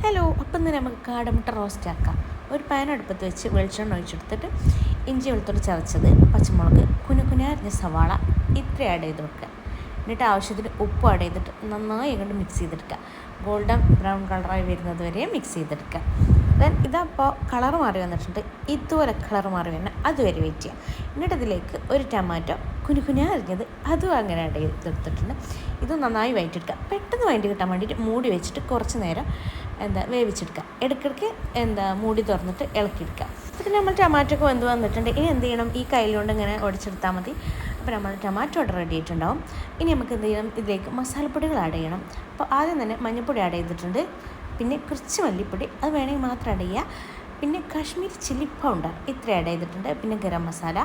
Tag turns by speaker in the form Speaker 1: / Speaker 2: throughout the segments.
Speaker 1: Hello, അപ്പം ഇന്ന് നമുക്ക് കാടമുട്ട റോസ്റ്റ് ആക്കാം. ഒരു പാൻ അടുപ്പത്ത് വെച്ച് വെളിച്ചെണ്ണ ഒഴിച്ചെടുത്തിട്ട് ഇഞ്ചി വെളുത്തുള്ളി ചതച്ചത്, പച്ചമുളക്, കുനുകുനാരിഞ്ഞ സവാള ഇത്ര ആഡ് ചെയ്ത് വെക്കുക. എന്നിട്ട് ആവശ്യത്തിന് ഉപ്പ് ആഡ് ചെയ്തിട്ട് നന്നായി ഇങ്ങോട്ട് മിക്സ് ചെയ്തെടുക്കുക. ഗോൾഡൻ ബ്രൗൺ കളറായി വരുന്നത് വരെ മിക്സ് ചെയ്തെടുക്കുക. ദെൻ ഇതപ്പോൾ കളർ മാറി വന്നിട്ടുണ്ട്. ഇതുപോലെ കളർ മാറി വന്നാൽ അതുവരെ വെയിറ്റ് ചെയ്യുക. എന്നിട്ട് ഇതിലേക്ക് ഒരു ടൊമാറ്റോ കുനുകുനാ അരിഞ്ഞത് അതും അങ്ങനെ ആഡ് ചെയ്തെടുത്തിട്ടുണ്ട്. ഇത് നന്നായി വഴറ്റിയെടുക്കുക. പെട്ടെന്ന് വഴറ്റി കിട്ടാൻ വേണ്ടിയിട്ട് മൂടി വെച്ചിട്ട് കുറച്ച് നേരം വേവിച്ചെടുക്കുക. ഇടയ്ക്കിടയ്ക്ക് മൂടി തുറന്നിട്ട് ഇളക്കിയെടുക്കുക. എന്നിട്ട് നമ്മൾ ടൊമാറ്റോ ഒക്കെ വെന്ത് വന്നിട്ടുണ്ട്. ഇനി എന്ത് ചെയ്യണം, ഈ കയ്യിലുകൊണ്ട് ഇങ്ങനെ ഉടച്ചെടുത്താൽ മതി. അപ്പോൾ നമ്മൾ ടൊമാറ്റോ ഓർഡർ റെഡി ആയിട്ടുണ്ടാവും. ഇനി നമുക്ക് എന്ത് ചെയ്യണം, ഇതിലേക്ക് മസാലപ്പൊടികൾ ആഡ് ചെയ്യണം. അപ്പോൾ ആദ്യം തന്നെ മഞ്ഞൾപ്പൊടി ആഡ് ചെയ്തിട്ടുണ്ട്. പിന്നെ കുറച്ച് മല്ലിപ്പൊടി, അത് വേണമെങ്കിൽ മാത്രം ആഡ് ചെയ്യുക. പിന്നെ കാശ്മീരി ചില്ലി പൗഡർ ഇത്ര ആഡ് ചെയ്തിട്ടുണ്ട്. പിന്നെ ഗരം മസാല,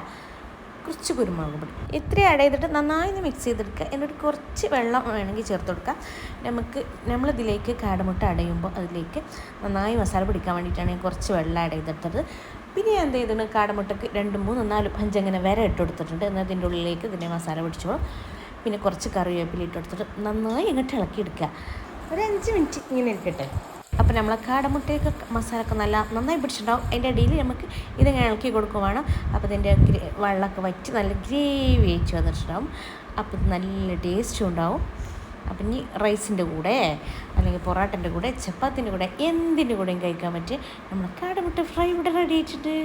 Speaker 1: കുറച്ച് കുരുമുളക് പൊടി ഇത്ര ആഡ് ചെയ്തിട്ട് നന്നായി മിക്സ് ചെയ്തെടുക്കുക. എന്നിട്ട് കുറച്ച് വെള്ളം വേണമെങ്കിൽ ചേർത്ത് കൊടുക്കുക. നമ്മളിതിലേക്ക് കാടമുട്ട ആഡ് ചെയ്യുമ്പോൾ അതിലേക്ക് നന്നായി മസാല പിടിക്കാൻ വേണ്ടിയിട്ടാണ് ഞാൻ കുറച്ച് വെള്ളം ആഡ് ചെയ്തെടുത്തത്. പിന്നെ ഞാൻ എന്ത് ചെയ്തിട്ടുണ്ട്, കാടമുട്ടയ്ക്ക് 2, 3, 4, 5 അങ്ങനെ വരെ ഇട്ട് കൊടുത്തിട്ടുണ്ട്. എന്നാൽ ഇതിൻ്റെ ഉള്ളിലേക്ക് ഇതിൻ്റെ മസാല പിടിച്ചോളും. പിന്നെ കുറച്ച് കറിവേപ്പില ഇട്ട് കൊടുത്തിട്ട് നന്നായി ഇങ്ങോട്ട് ഇളക്കിയെടുക്കുക. ഒരു 5 മിനിറ്റ് ഇങ്ങനെ ഇരിക്കട്ടെ. അപ്പോൾ നമ്മൾ കാടമുട്ടയൊക്കെ മസാലയൊക്കെ നന്നായി പിടിച്ചിട്ടുണ്ടാവും. അതിൻ്റെ അടിയിൽ നമുക്ക് ഇതിങ്ങനെ ഇളക്കി കൊടുക്കുക വേണം. അപ്പോൾ ഇതിൻ്റെ വെള്ളമൊക്കെ വറ്റി നല്ല ഗ്രേവി ആയിട്ട് വന്നിട്ടുണ്ടാവും. അപ്പോൾ ഇത് നല്ല ടേസ്റ്റും ഉണ്ടാവും. അപ്പം ഇനി റൈസിൻ്റെ കൂടെ അല്ലെങ്കിൽ പൊറോട്ടൻ്റെ കൂടെ ചപ്പാത്തിൻ്റെ കൂടെ എന്തിൻ്റെ കൂടെയും കഴിക്കാൻ പറ്റും. നമ്മൾ കാടമുട്ട ഫ്രൈ ഇവിടെ റെഡി ആയിട്ടുണ്ട്.